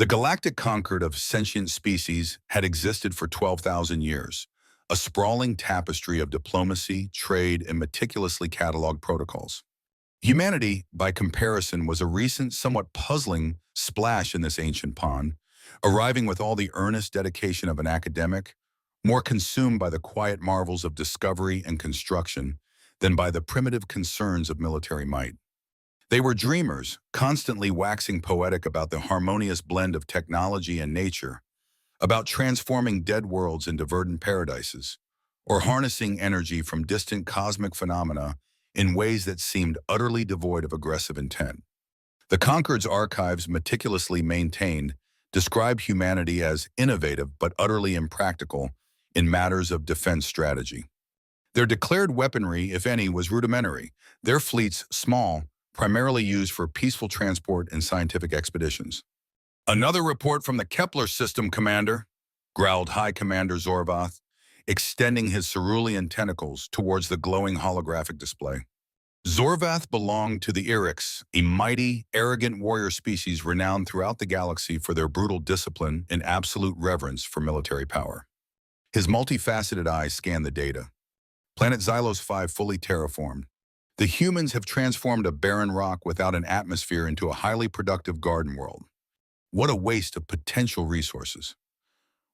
The Galactic Concord of sentient species had existed for 12,000 years, a sprawling tapestry of diplomacy, trade, and meticulously cataloged protocols. Humanity, by comparison, was a recent, somewhat puzzling splash in this ancient pond, arriving with all the earnest dedication of an academic, more consumed by the quiet marvels of discovery and construction than by the primitive concerns of military might. They were dreamers, constantly waxing poetic about the harmonious blend of technology and nature, about transforming dead worlds into verdant paradises, or harnessing energy from distant cosmic phenomena in ways that seemed utterly devoid of aggressive intent. The Concord's archives, meticulously maintained, describe humanity as innovative but utterly impractical in matters of defense strategy. Their declared weaponry, if any, was rudimentary, their fleets small, primarily used for peaceful transport and scientific expeditions. "Another report from the Kepler system, Commander," growled High Commander Zorvath, extending his cerulean tentacles towards the glowing holographic display. Zorvath belonged to the Iriks, a mighty, arrogant warrior species renowned throughout the galaxy for their brutal discipline and absolute reverence for military power. His multifaceted eyes scanned the data. Planet Xylos 5 fully terraformed. The humans have transformed a barren rock without an atmosphere into a highly productive garden world. What a waste of potential resources.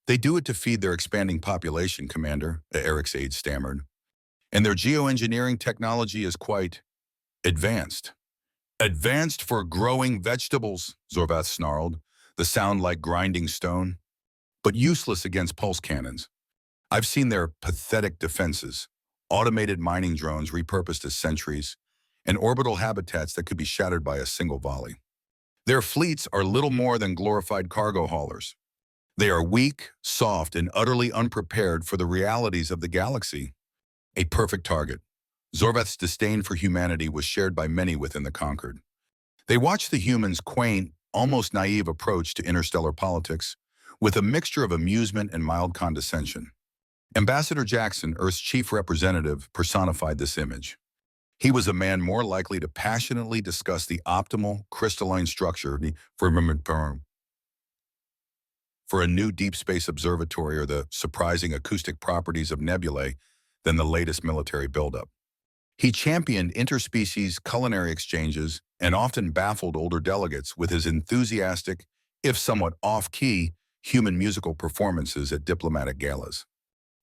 "They do it to feed their expanding population, Commander," Eric's aide stammered. "And their geoengineering technology is quite advanced." "Advanced for growing vegetables," Zorvath snarled, the sound like grinding stone. "But useless against pulse cannons. I've seen their pathetic defenses, automated mining drones repurposed as sentries, and orbital habitats that could be shattered by a single volley. Their fleets are little more than glorified cargo haulers. They are weak, soft, and utterly unprepared for the realities of the galaxy." A perfect target. Zorvath's disdain for humanity was shared by many within the Concord. They watched the humans' quaint, almost naive approach to interstellar politics with a mixture of amusement and mild condescension. Ambassador Jackson, Earth's chief representative, personified this image. He was a man more likely to passionately discuss the optimal crystalline structure for a new deep space observatory or the surprising acoustic properties of nebulae than the latest military buildup. He championed interspecies culinary exchanges and often baffled older delegates with his enthusiastic, if somewhat off-key, human musical performances at diplomatic galas.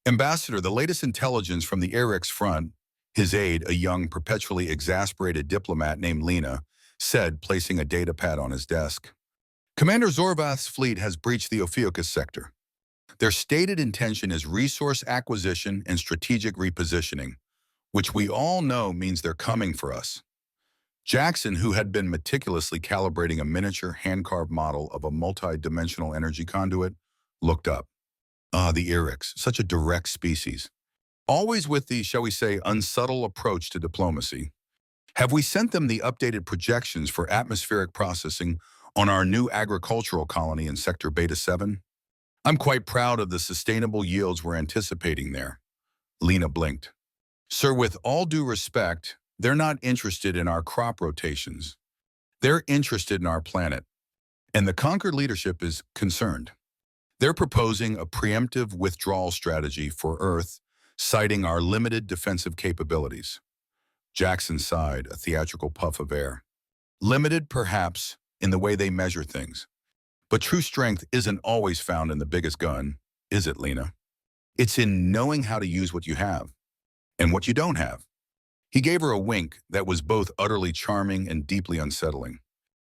"Ambassador, the latest intelligence from the Eric's front," his aide, a young, perpetually exasperated diplomat named Lena, said, placing a data pad on his desk. "Commander Zorvath's fleet has breached the Ophiuchus sector. Their stated intention is resource acquisition and strategic repositioning, which we all know means they're coming for us." Jackson, who had been meticulously calibrating a miniature hand-carved model of a multi-dimensional energy conduit, looked up. "Ah, the Iriks, such a direct species. Always with the, shall we say, unsubtle approach to diplomacy. Have we sent them the updated projections for atmospheric processing on our new agricultural colony in Sector Beta 7? I'm quite proud of the sustainable yields we're anticipating there." Lena blinked. "Sir, with all due respect, they're not interested in our crop rotations. They're interested in our planet, and the Concord leadership is concerned. They're proposing a preemptive withdrawal strategy for Earth, citing our limited defensive capabilities." Jackson sighed, a theatrical puff of air. "Limited, perhaps, in the way they measure things. But true strength isn't always found in the biggest gun, is it, Lena? It's in knowing how to use what you have, and what you don't have." He gave her a wink that was both utterly charming and deeply unsettling.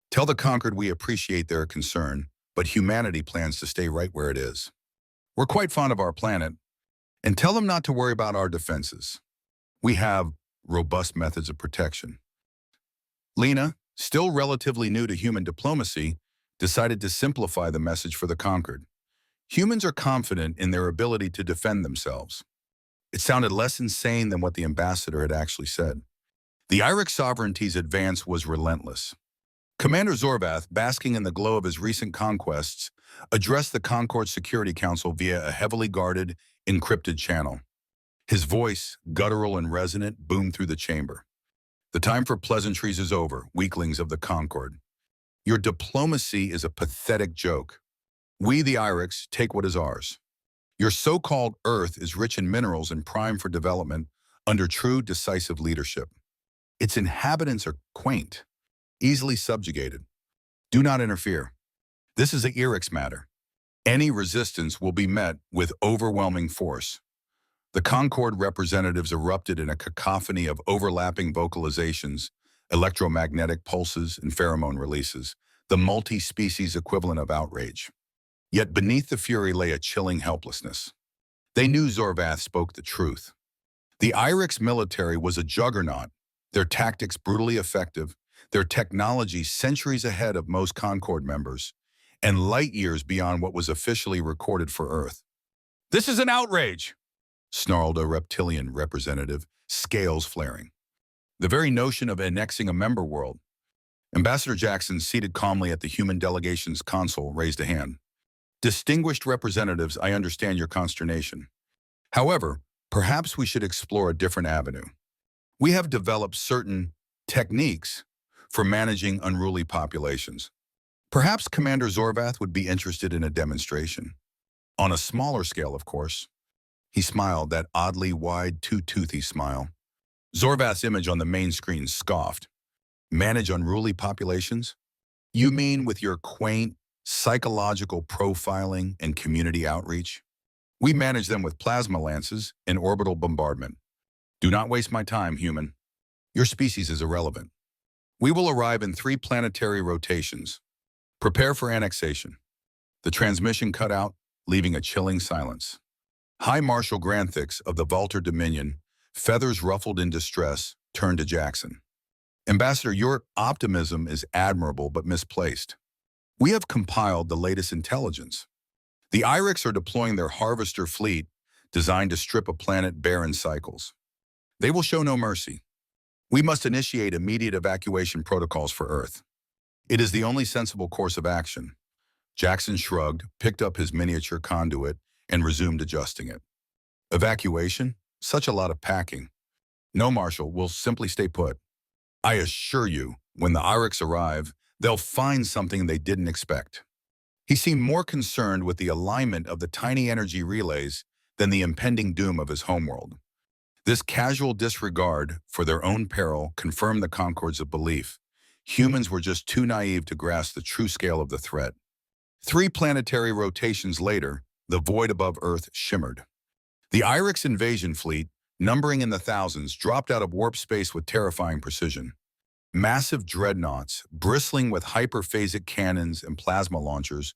"Tell the Concord we appreciate their concern, but humanity plans to stay right where it is. We're quite fond of our planet, and tell them not to worry about our defenses. We have robust methods of protection." Lena, still relatively new to human diplomacy, decided to simplify the message for the Concord. Humans are confident in their ability to defend themselves. It sounded less insane than what the ambassador had actually said. The Iric sovereignty's advance was relentless. Commander Zorvath, basking in the glow of his recent conquests, addressed the Concord Security Council via a heavily guarded, encrypted channel. His voice, guttural and resonant, boomed through the chamber. "The time for pleasantries is over, weaklings of the Concord. Your diplomacy is a pathetic joke. We, the IRIX, take what is ours. Your so-called Earth is rich in minerals and prime for development under true decisive leadership. Its inhabitants are quaint, easily subjugated. Do not interfere. This is a IRIX matter. Any resistance will be met with overwhelming force. The Concord representatives erupted in a cacophony of overlapping vocalizations, electromagnetic pulses, and pheromone releases, the multi-species equivalent of outrage. Yet beneath the fury lay a chilling helplessness. They knew Zorvath spoke the truth. The IRIX military was a juggernaut, their tactics brutally effective, their technology centuries ahead of most Concord members, and light years beyond what was officially recorded for Earth. "This is an outrage," snarled a reptilian representative, scales flaring. The very notion of annexing a member world. Ambassador Jackson, seated calmly at the human delegation's console, raised a hand. "Distinguished representatives, I understand your consternation. However, perhaps we should explore a different avenue. We have developed certain techniques for managing unruly populations. Perhaps Commander Zorvath would be interested in a demonstration. On a smaller scale, of course." He smiled, that oddly wide, two-toothy smile. Zorvath's image on the main screen scoffed. "Manage unruly populations? You mean with your quaint, psychological profiling and community outreach? We manage them with plasma lances and orbital bombardment. Do not waste my time, human. Your species is irrelevant. We will arrive in 3 planetary rotations. Prepare for annexation." The transmission cut out, leaving a chilling silence. High Marshal Granthix of the Valter Dominion, feathers ruffled in distress, turned to Jackson. "Ambassador, your optimism is admirable but misplaced. We have compiled the latest intelligence. The IRIX are deploying their harvester fleet designed to strip a planet bare in cycles. They will show no mercy. We must initiate immediate evacuation protocols for Earth. It is the only sensible course of action." Jackson shrugged, picked up his miniature conduit, and resumed adjusting it. "Evacuation? Such a lot of packing. No, Marshal, we'll simply stay put. I assure you, when the IRIX arrive, they'll find something they didn't expect." He seemed more concerned with the alignment of the tiny energy relays than the impending doom of his homeworld. This casual disregard for their own peril confirmed the Concord's belief. Humans were just too naive to grasp the true scale of the threat. 3 planetary rotations later, the void above Earth shimmered. The IRIX invasion fleet, numbering in the thousands, dropped out of warp space with terrifying precision. Massive dreadnoughts, bristling with hyperphasic cannons and plasma launchers,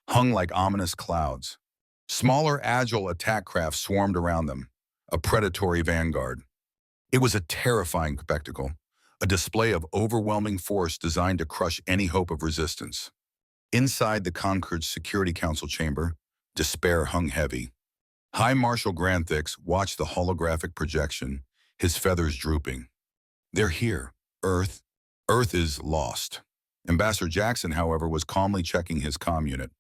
hung like ominous clouds. Smaller, agile attack craft swarmed around them, a predatory vanguard. It was a terrifying spectacle, a display of overwhelming force designed to crush any hope of resistance. Inside the Concord's Security Council chamber, despair hung heavy. High Marshal Granthix watched the holographic projection, his feathers drooping. "They're here. Earth. Earth is lost." Ambassador Jackson, however, was calmly checking his comm unit.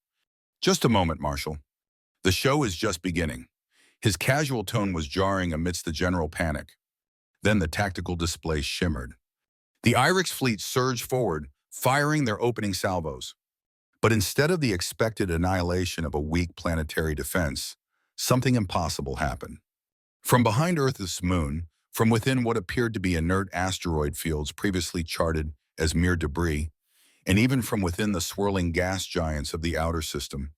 "Just a moment, Marshal. The show is just beginning." His casual tone was jarring amidst the general panic. Then the tactical display shimmered. The IRIX fleet surged forward, firing their opening salvos. But instead of the expected annihilation of a weak planetary defense, something impossible happened. From behind Earth's moon, from within what appeared to be inert asteroid fields previously charted as mere debris, and even from within the swirling gas giants of the outer system,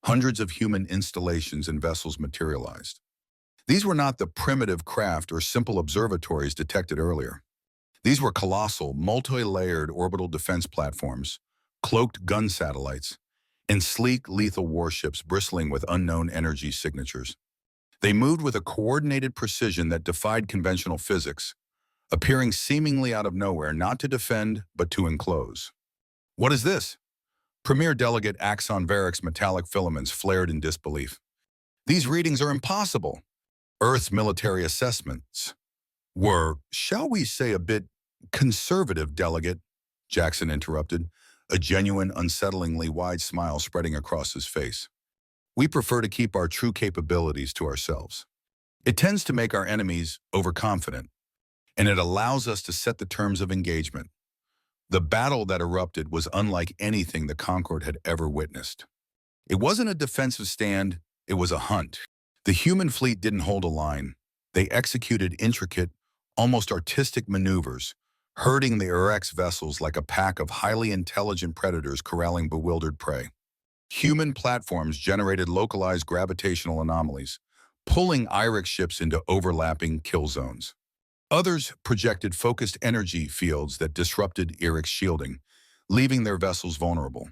hundreds of human installations and vessels materialized. These were not the primitive craft or simple observatories detected earlier. These were colossal, multi-layered orbital defense platforms, cloaked gun satellites, and sleek, lethal warships bristling with unknown energy signatures. They moved with a coordinated precision that defied conventional physics, appearing seemingly out of nowhere, not to defend, but to enclose. "What is this?" Premier Delegate Axon Varric's metallic filaments flared in disbelief. "These readings are impossible." Earth's military assessments were, shall we say, a bit conservative, Delegate, Jackson interrupted, a genuine, unsettlingly wide smile spreading across his face. "We prefer to keep our true capabilities to ourselves. It tends to make our enemies overconfident, and it allows us to set the terms of engagement. The battle that erupted was unlike anything the Concord had ever witnessed. It wasn't a defensive stand, it was a hunt. The human fleet didn't hold a line. They executed intricate, almost artistic maneuvers, herding the Urex vessels like a pack of highly intelligent predators corralling bewildered prey. Human platforms generated localized gravitational anomalies, pulling Irix ships into overlapping kill zones. Others projected focused energy fields that disrupted Irix shielding, leaving their vessels vulnerable.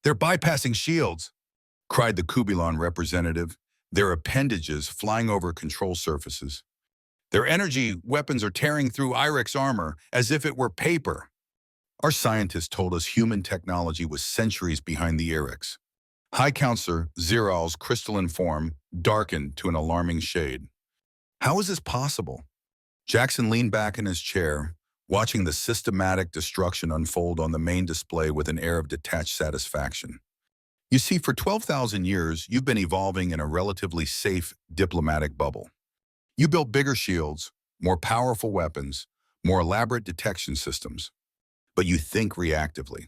"They're bypassing shields," cried the Kubilon representative, their appendages flying over control surfaces. "Their energy weapons are tearing through Irix armor as if it were paper." Our scientists told us human technology was centuries behind the Irix. High Counselor Ziral's crystalline form darkened to an alarming shade. How is this possible? Jackson leaned back in his chair, watching the systematic destruction unfold on the main display with an air of detached satisfaction. "You see, for 12,000 years, you've been evolving in a relatively safe diplomatic bubble. You built bigger shields, more powerful weapons, more elaborate detection systems. But you think reactively.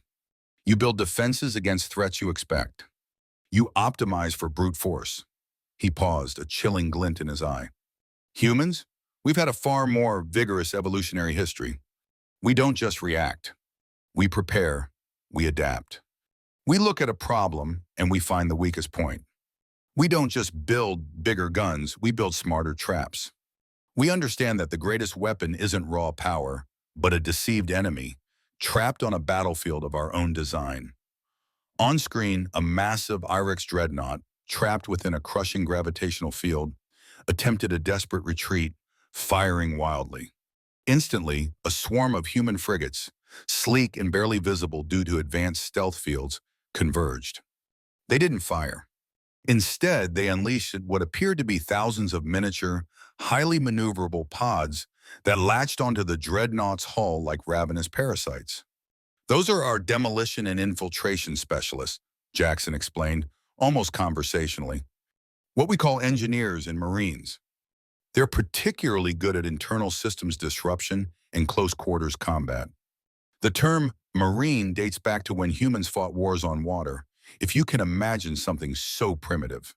You build defenses against threats you expect. You optimize for brute force." He paused, a chilling glint in his eye. "Humans, we've had a far more vigorous evolutionary history. We don't just react. We prepare, we adapt. We look at a problem and we find the weakest point. We don't just build bigger guns, we build smarter traps. We understand that the greatest weapon isn't raw power, but a deceived enemy, trapped on a battlefield of our own design." On screen, a massive Irix dreadnought, trapped within a crushing gravitational field, attempted a desperate retreat, firing wildly. Instantly, a swarm of human frigates, sleek and barely visible due to advanced stealth fields, converged. They didn't fire. Instead, they unleashed what appeared to be thousands of miniature, highly maneuverable pods that latched onto the dreadnought's hull like ravenous parasites. "Those are our demolition and infiltration specialists," Jackson explained, almost conversationally. "What we call engineers and Marines. They're particularly good at internal systems disruption and close-quarters combat. The term Marine dates back to when humans fought wars on water, if you can imagine something so primitive."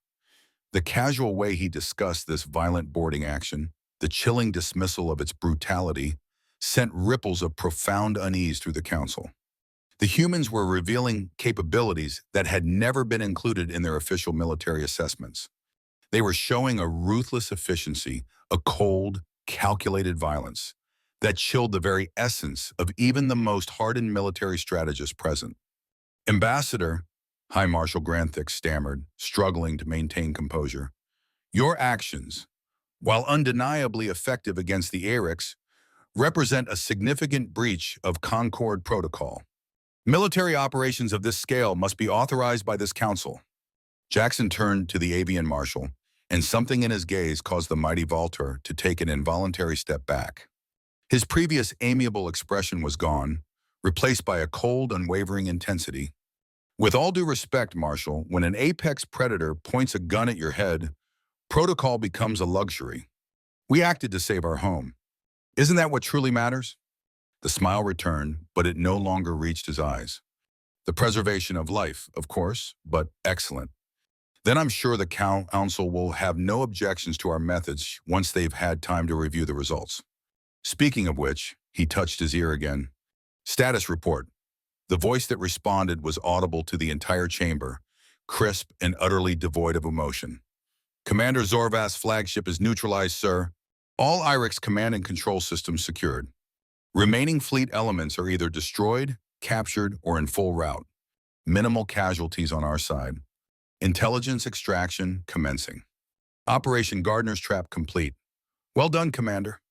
The casual way he discussed this violent boarding action, the chilling dismissal of its brutality, sent ripples of profound unease through the council. The humans were revealing capabilities that had never been included in their official military assessments. They were showing a ruthless efficiency, a cold, calculated violence that chilled the very essence of even the most hardened military strategists present. "Ambassador," High Marshal Granthix stammered, struggling to maintain composure, "your actions, while undeniably effective against the Irix, represent a significant breach of Concord protocol. Military operations of this scale must be authorized by this council." Jackson turned to the avian marshal, and something in his gaze caused the mighty Valter to take an involuntary step back. His previous amiable expression was gone, replaced by a cold, unwavering intensity. "With all due respect, Marshal, when an apex predator points a gun at your head, protocol becomes a luxury. We acted to save our home. Isn't that what truly matters?" The smile returned, but it no longer reached his eyes. "The preservation of life, of course, but excellent. Then I'm sure the council will have no objections to our methods once they've had time to review the results. Speaking of which," he touched his ear again. "Status report." The voice that responded was audible to the entire chamber, crisp and utterly devoid of emotion. "Commander Zorvast's flagship is neutralized, sir. All Irix command and control systems secured. Remaining fleet elements are either destroyed, captured, or in full route. Minimal casualties on our side. Intelligence extraction commencing. Operation Gardener's Trap complete. Well done, Commander.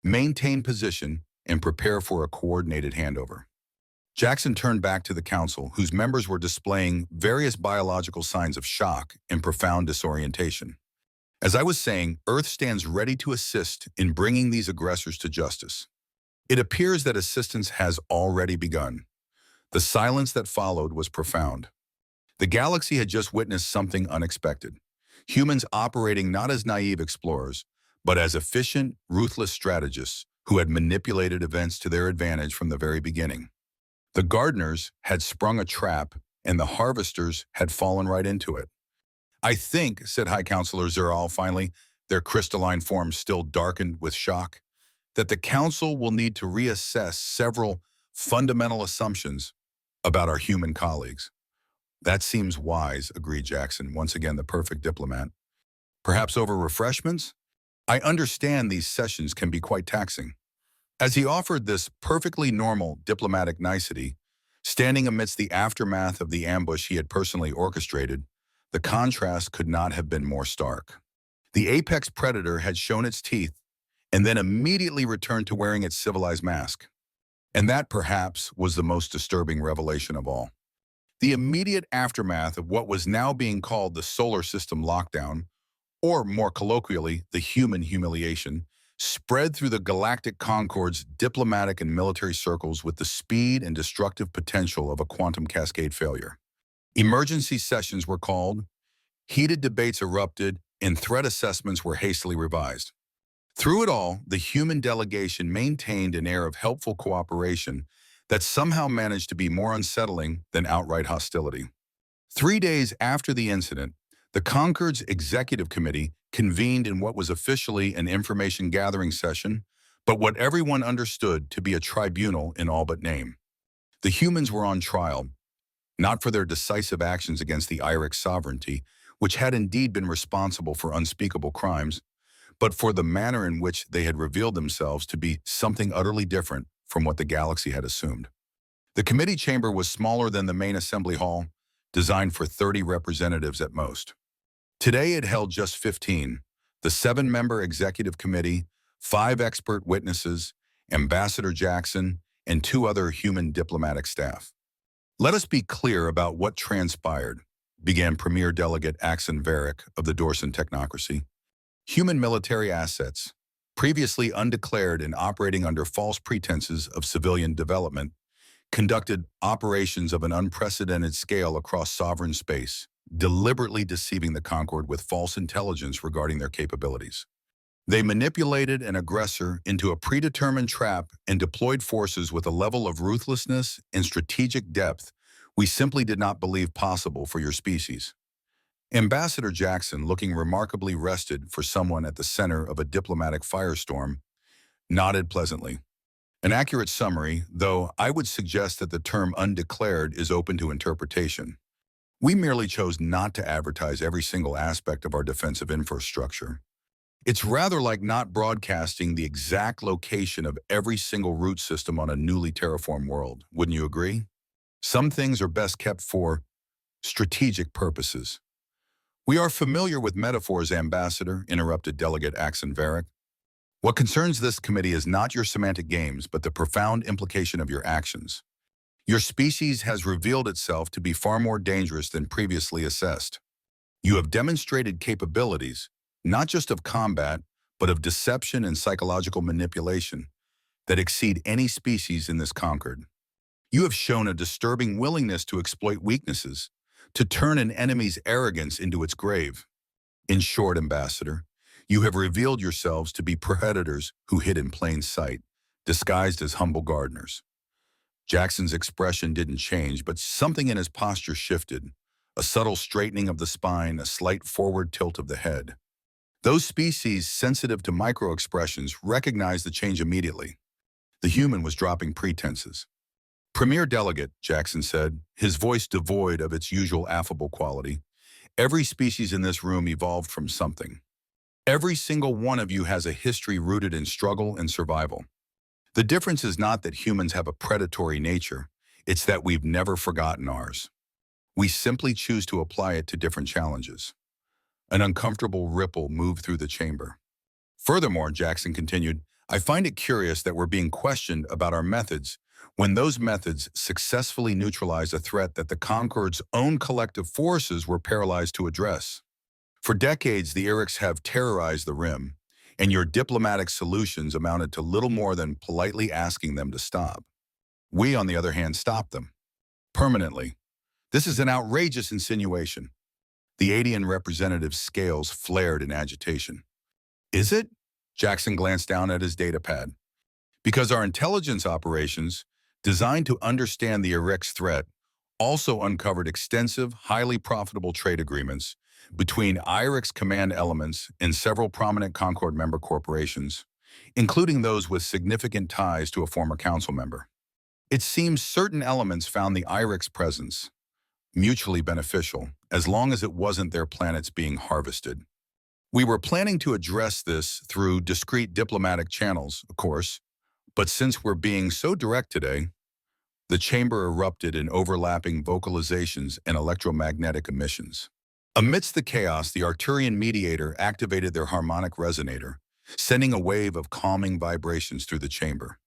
Maintain position and prepare for a coordinated handover." Jackson turned back to the council, whose members were displaying various biological signs of shock and profound disorientation. "As I was saying, Earth stands ready to assist in bringing these aggressors to justice. It appears that assistance has already begun." The silence that followed was profound. The galaxy had just witnessed something unexpected. Humans operating not as naive explorers, but as efficient, ruthless strategists who had manipulated events to their advantage from the very beginning. The gardeners had sprung a trap, and the harvesters had fallen right into it. "I think," said High Counselor Zeral finally, their crystalline forms still darkened with shock, "that the Council will need to reassess several fundamental assumptions about our human colleagues." "That seems wise," agreed Jackson, once again the perfect diplomat. "Perhaps over refreshments? I understand these sessions can be quite taxing." As he offered this perfectly normal diplomatic nicety, standing amidst the aftermath of the ambush he had personally orchestrated, the contrast could not have been more stark. The apex predator had shown its teeth and then immediately returned to wearing its civilized mask. And that, perhaps, was the most disturbing revelation of all. The immediate aftermath of what was now being called the solar system lockdown, or more colloquially, the human humiliation, spread through the Galactic Concord's diplomatic and military circles with the speed and destructive potential of a quantum cascade failure. Emergency sessions were called, heated debates erupted, and threat assessments were hastily revised. Through it all, the human delegation maintained an air of helpful cooperation that somehow managed to be more unsettling than outright hostility. 3 days after the incident, the Concord's executive committee convened in what was officially an information gathering session, but what everyone understood to be a tribunal in all but name. The humans were on trial, not for their decisive actions against the Iric sovereignty, which had indeed been responsible for unspeakable crimes, but for the manner in which they had revealed themselves to be something utterly different from what the galaxy had assumed. The committee chamber was smaller than the main assembly hall, designed for 30 representatives at most. Today it held just 15, the 7-member executive committee, 5 expert witnesses, Ambassador Jackson, and 2 other human diplomatic staff. "Let us be clear about what transpired," began Premier Delegate Axon Varick of the Dorson Technocracy. "Human military assets, previously undeclared and operating under false pretenses of civilian development, conducted operations of an unprecedented scale across sovereign space, deliberately deceiving the Concord with false intelligence regarding their capabilities. They manipulated an aggressor into a predetermined trap and deployed forces with a level of ruthlessness and strategic depth we simply did not believe possible for your species." Ambassador Jackson, looking remarkably rested for someone at the center of a diplomatic firestorm, nodded pleasantly. "An accurate summary, though I would suggest that the term undeclared is open to interpretation. We merely chose not to advertise every single aspect of our defensive infrastructure. It's rather like not broadcasting the exact location of every single root system on a newly terraformed world, wouldn't you agree? Some things are best kept for strategic purposes." "We are familiar with metaphors, Ambassador," interrupted Delegate Axon Varick. "What concerns this committee is not your semantic games, but the profound implication of your actions. Your species has revealed itself to be far more dangerous than previously assessed. You have demonstrated capabilities, not just of combat, but of deception and psychological manipulation, that exceed any species in this Concord. You have shown a disturbing willingness to exploit weaknesses, to turn an enemy's arrogance into its grave. In short, Ambassador, you have revealed yourselves to be predators who hid in plain sight, disguised as humble gardeners." Jackson's expression didn't change, but something in his posture shifted, a subtle straightening of the spine, a slight forward tilt of the head. Those species sensitive to micro-expressions recognized the change immediately. The human was dropping pretenses. "Premier Delegate," Jackson said, his voice devoid of its usual affable quality, "every species in this room evolved from something. Every single one of you has a history rooted in struggle and survival. The difference is not that humans have a predatory nature, it's that we've never forgotten ours. We simply choose to apply it to different challenges." An uncomfortable ripple moved through the chamber. "Furthermore," Jackson continued, "I find it curious that we're being questioned about our methods when those methods successfully neutralize a threat that the Concord's own collective forces were paralyzed to address. For decades, the Irics have terrorized the Rim, and your diplomatic solutions amounted to little more than politely asking them to stop. We, on the other hand, stopped them. Permanently. This is an outrageous insinuation." The Adian representative's scales flared in agitation. "Is it?" Jackson glanced down at his datapad. "Because our intelligence operations, designed to understand the Iraq's threat, also uncovered extensive, highly profitable trade agreements between Iraq's command elements and several prominent Concord member corporations, including those with significant ties to a former council member. It seems certain elements found the Iraq's presence mutually beneficial, as long as it wasn't their planets being harvested. We were planning to address this through discreet diplomatic channels, of course, but since we're being so direct today, the chamber erupted in overlapping vocalizations and electromagnetic emissions. Amidst the chaos, the Arturian mediator activated their harmonic resonator, sending a wave of calming vibrations through the chamber.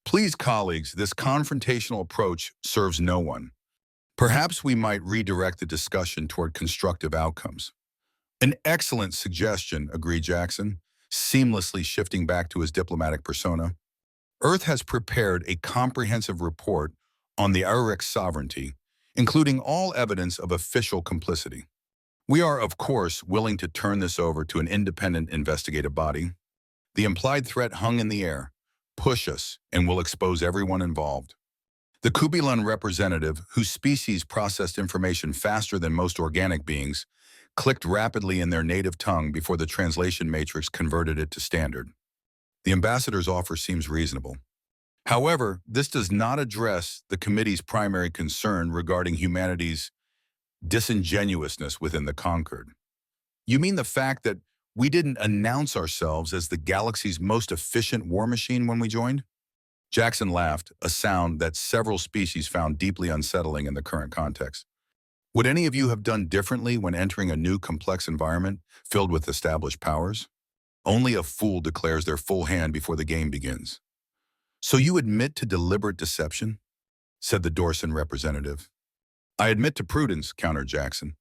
Please, colleagues, this confrontational approach serves no one. Perhaps we might redirect the discussion toward constructive outcomes. An excellent suggestion, agreed Jackson, seamlessly shifting back to his diplomatic persona. Earth has prepared a comprehensive report on the Iraq's sovereignty, including all evidence of official complicity. We are, of course, willing to turn this over to an independent investigative body. The implied threat hung in the air. Push us, and we'll expose everyone involved. The Kubilan representative, whose species processed information faster than most organic beings, clicked rapidly in their native tongue before the translation matrix converted it to standard. The ambassador's offer seems reasonable. However, this does not address the committee's primary concern regarding humanity's disingenuousness within the Concord. You mean the fact that we didn't announce ourselves as the galaxy's most efficient war machine when we joined? Jackson laughed, a sound that several species found deeply unsettling in the current context. Would any of you have done differently when entering a new complex environment filled with established powers? Only a fool declares their full hand before the game begins. So you admit to deliberate deception? Said the Dorson representative. I admit to prudence, countered Jackson.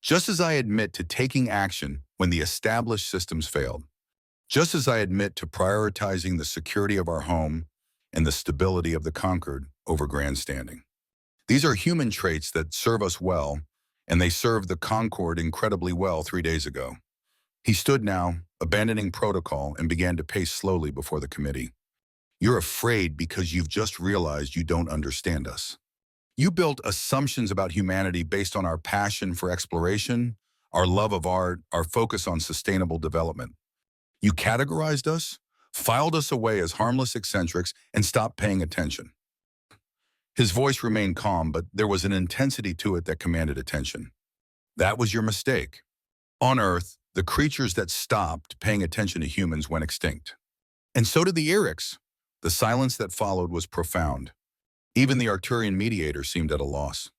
Just as I admit to taking action when the established systems failed. Just as I admit to prioritizing the security of our home and the stability of the Concord over grandstanding. These are human traits that serve us well, and they served the Concord incredibly well 3 days ago. He stood now, abandoning protocol, and began to pace slowly before the committee. You're afraid because you've just realized you don't understand us. You built assumptions about humanity based on our passion for exploration, our love of art, our focus on sustainable development. You categorized us, filed us away as harmless eccentrics, and stopped paying attention. His voice remained calm, but there was an intensity to it that commanded attention. That was your mistake. On Earth, the creatures that stopped paying attention to humans went extinct. And so did the Iraqs. The silence that followed was profound. Even the Arturian mediator seemed at a loss.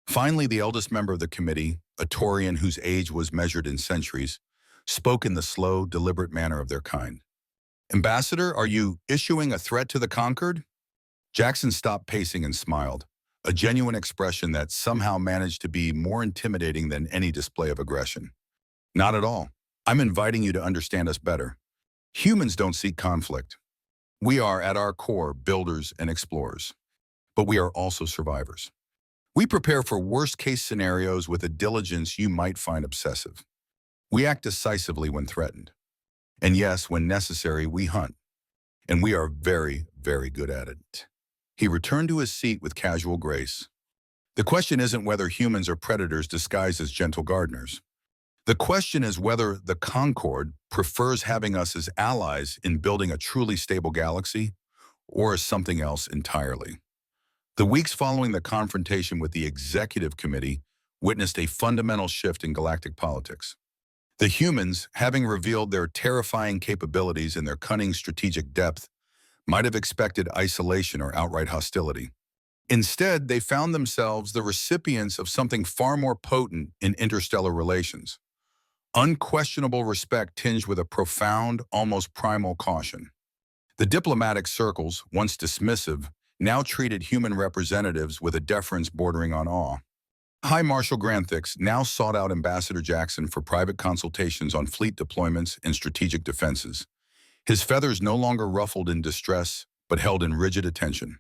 Finally, the eldest member of the committee, a Taurian whose age was measured in centuries, spoke in the slow, deliberate manner of their kind. Ambassador, are you issuing a threat to the Concord? Jackson stopped pacing and smiled, a genuine expression that somehow managed to be more intimidating than any display of aggression. Not at all. I'm inviting you to understand us better. Humans don't seek conflict. We are, at our core, builders and explorers. But we are also survivors. We prepare for worst-case scenarios with a diligence you might find obsessive. We act decisively when threatened. And yes, when necessary, we hunt. And we are very, very good at it. He returned to his seat with casual grace. The question isn't whether humans are predators disguised as gentle gardeners. The question is whether the Concord prefers having us as allies in building a truly stable galaxy or as something else entirely. The weeks following the confrontation with the executive committee witnessed a fundamental shift in galactic politics. The humans, having revealed their terrifying capabilities and their cunning strategic depth, might have expected isolation or outright hostility. Instead, they found themselves the recipients of something far more potent in interstellar relations. Unquestionable respect tinged with a profound, almost primal caution. The diplomatic circles, once dismissive, now treated human representatives with a deference bordering on awe. High Marshal Granthix now sought out Ambassador Jackson for private consultations on fleet deployments and strategic defenses. His feathers no longer ruffled in distress, but held in rigid attention.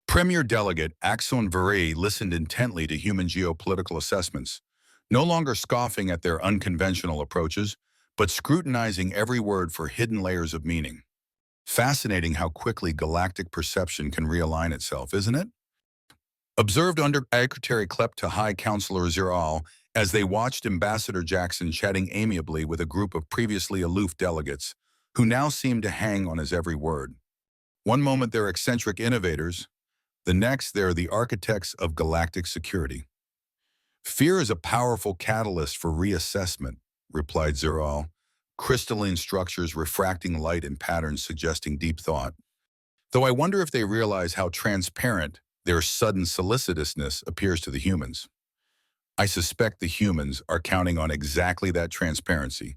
Premier Delegate Axon Vary listened intently to human geopolitical assessments, no longer scoffing at their unconventional approaches, but scrutinizing every word for hidden layers of meaning. Fascinating how quickly galactic perception can realign itself, isn't it? Observed under Secretary Klepta High Counselor Ziral as they watched Ambassador Jackson chatting amiably with a group of previously aloof delegates who now seemed to hang on his every word. One moment they're eccentric innovators, the next they're the architects of galactic security. Fear is a powerful catalyst for reassessment, replied Ziral, crystalline structures refracting light in patterns suggesting deep thought. Though I wonder if they realize how transparent their sudden solicitousness appears to the humans. I suspect the humans are counting on exactly that transparency.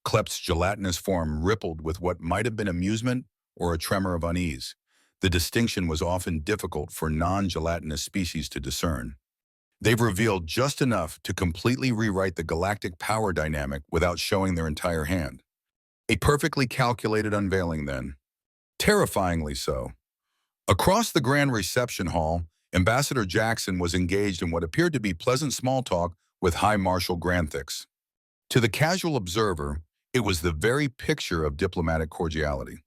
Klept's gelatinous form rippled with what might have been amusement or a tremor of unease. The distinction was often difficult for non-gelatinous species to discern. They've revealed just enough to completely rewrite the galactic power dynamic without showing their entire hand. A perfectly calculated unveiling, then. Terrifyingly so. Across the grand reception hall, Ambassador Jackson was engaged in what appeared to be pleasant small talk with High Marshal Granthix. To the casual observer, it was the very picture of diplomatic cordiality.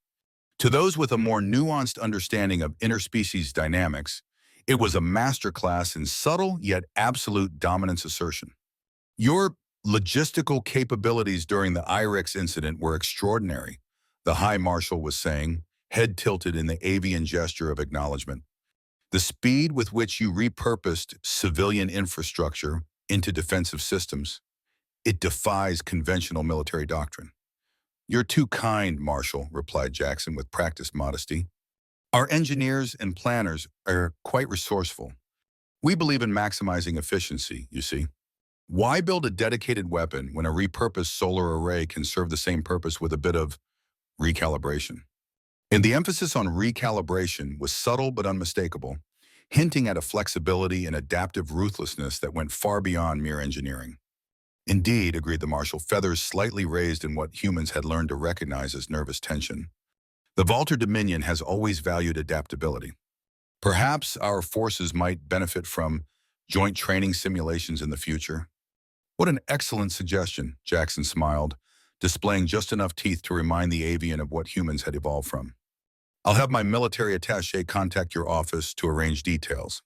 To those with a more nuanced understanding of interspecies dynamics, it was a masterclass in subtle yet absolute dominance assertion. Your logistical capabilities during the IREX incident were extraordinary, the High Marshal was saying, head tilted in the avian gesture of acknowledgement. The speed with which you repurposed civilian infrastructure into defensive systems, it defies conventional military doctrine. You're too kind, Marshal, replied Jackson with practiced modesty. Our engineers and planners are quite resourceful. We believe in maximizing efficiency, you see. Why build a dedicated weapon when a repurposed solar array can serve the same purpose with a bit of recalibration? And the emphasis on recalibration was subtle but unmistakable, hinting at a flexibility and adaptive ruthlessness that went far beyond mere engineering. Indeed, agreed the Marshal, feathers slightly raised in what humans had learned to recognize as nervous tension. The Valter Dominion has always valued adaptability. Perhaps our forces might benefit from joint training simulations in the future. What an excellent suggestion, Jackson smiled, displaying just enough teeth to remind the avian of what humans had evolved from. I'll have my military attaché contact your office to arrange details.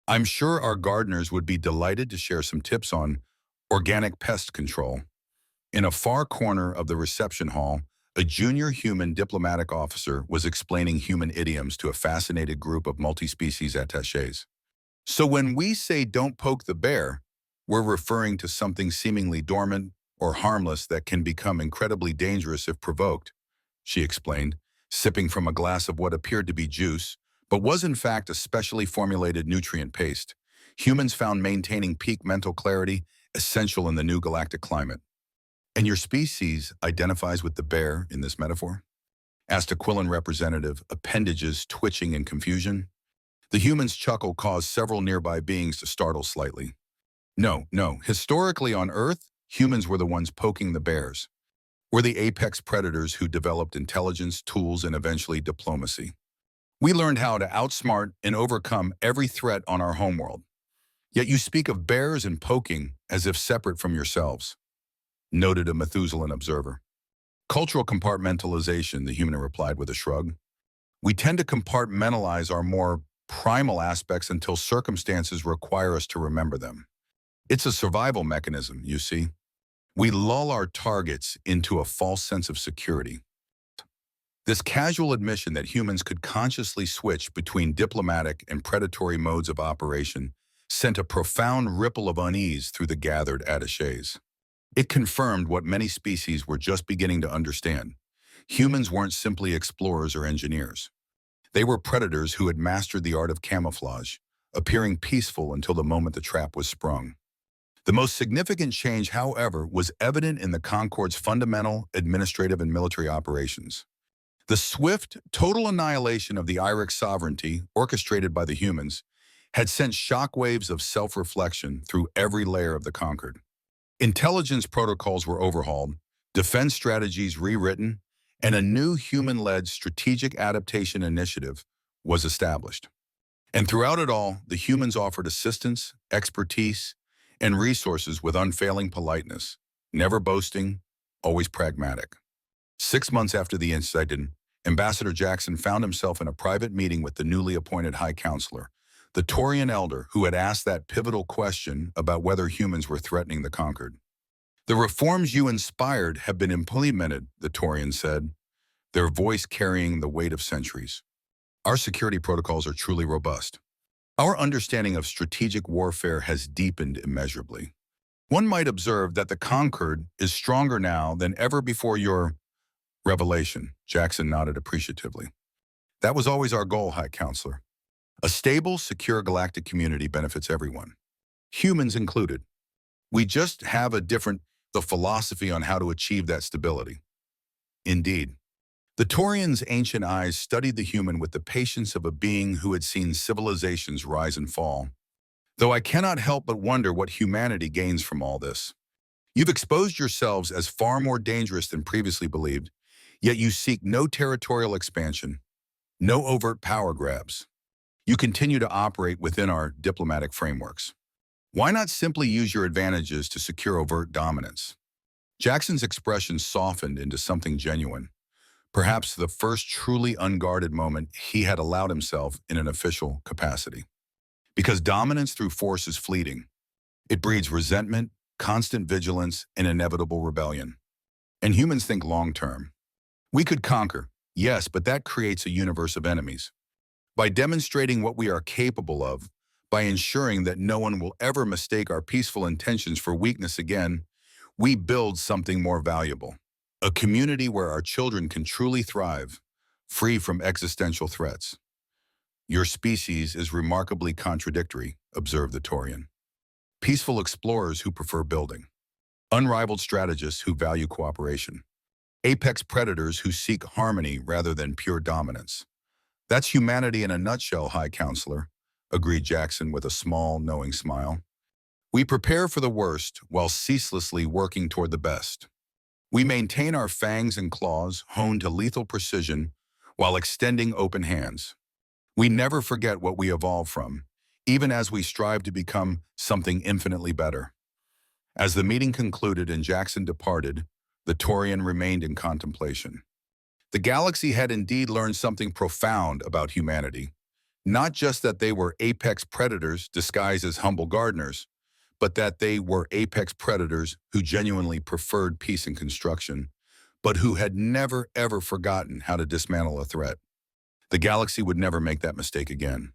I'm sure our gardeners would be delighted to share some tips on organic pest control. In a far corner of the reception hall, a junior human diplomatic officer was explaining human idioms to a fascinated group of multi-species attachés. So when we say don't poke the bear, we're referring to something seemingly dormant or harmless that can become incredibly dangerous if provoked, she explained, sipping from a glass of what appeared to be juice, but was in fact a specially formulated nutrient paste. Humans found maintaining peak mental clarity essential in the new galactic climate. And your species identifies with the bear in this metaphor? Asked a Quillen representative, appendages twitching in confusion. The human's chuckle caused several nearby beings to startle slightly. No. Historically on Earth, humans were the ones poking the bears. We're the apex predators who developed intelligence, tools, and eventually diplomacy. We learned how to outsmart and overcome every threat on our homeworld. Yet you speak of bears and poking as if separate from yourselves, noted a Methuselan observer. Cultural compartmentalization, the human replied with a shrug. We tend to compartmentalize our more primal aspects until circumstances require us to remember them. It's a survival mechanism, you see. We lull our targets into a false sense of security. This casual admission that humans could consciously switch between diplomatic and predatory modes of operation sent a profound ripple of unease through the gathered attachés. It confirmed what many species were just beginning to understand. Humans weren't simply explorers or engineers. They were predators who had mastered the art of camouflage, appearing peaceful until the moment the trap was sprung. The most significant change, however, was evident in the Concord's fundamental administrative and military operations. The swift, total annihilation of the IREX sovereignty, orchestrated by the humans, had sent shockwaves of self-reflection through every layer of the Concord. Intelligence protocols were overhauled, defense strategies rewritten, and a new human-led strategic adaptation initiative was established. And throughout it all, the humans offered assistance, expertise, and resources with unfailing politeness, never boasting, always pragmatic. 6 months after the incident, Ambassador Jackson found himself in a private meeting with the newly appointed High Counselor, the Taurian elder who had asked that pivotal question about whether humans were threatening the Concord. "The reforms you inspired have been implemented," the Taurian said, their voice carrying the weight of centuries. "Our security protocols are truly robust. Our understanding of strategic warfare has deepened immeasurably. One might observe that the Concord is stronger now than ever before your revelation." Jackson nodded appreciatively. "That was always our goal, High Counselor. A stable, secure galactic community benefits everyone, humans included. We just have the philosophy on how to achieve that stability." Indeed. The Taurian's ancient eyes studied the human with the patience of a being who had seen civilizations rise and fall. "Though I cannot help but wonder what humanity gains from all this. You've exposed yourselves as far more dangerous than previously believed, yet you seek no territorial expansion, no overt power grabs. You continue to operate within our diplomatic frameworks. Why not simply use your advantages to secure overt dominance?" Jackson's expression softened into something genuine, perhaps the first truly unguarded moment he had allowed himself in an official capacity. Because dominance through force is fleeting. It breeds resentment, constant vigilance, and inevitable rebellion. And humans think long-term. We could conquer, yes, but that creates a universe of enemies. By demonstrating what we are capable of, by ensuring that no one will ever mistake our peaceful intentions for weakness again, we build something more valuable. A community where our children can truly thrive, free from existential threats. "Your species is remarkably contradictory," observed the Taurian. "Peaceful explorers who prefer building. Unrivaled strategists who value cooperation. Apex predators who seek harmony rather than pure dominance. That's humanity in a nutshell, High Counselor," agreed Jackson with a small, knowing smile. "We prepare for the worst while ceaselessly working toward the best. We maintain our fangs and claws honed to lethal precision while extending open hands. We never forget what we evolved from, even as we strive to become something infinitely better." As the meeting concluded and Jackson departed, the Taurian remained in contemplation. The galaxy had indeed learned something profound about humanity. Not just that they were apex predators disguised as humble gardeners, but that they were apex predators who genuinely preferred peace and construction, but who had never ever forgotten how to dismantle a threat. The galaxy would never make that mistake again.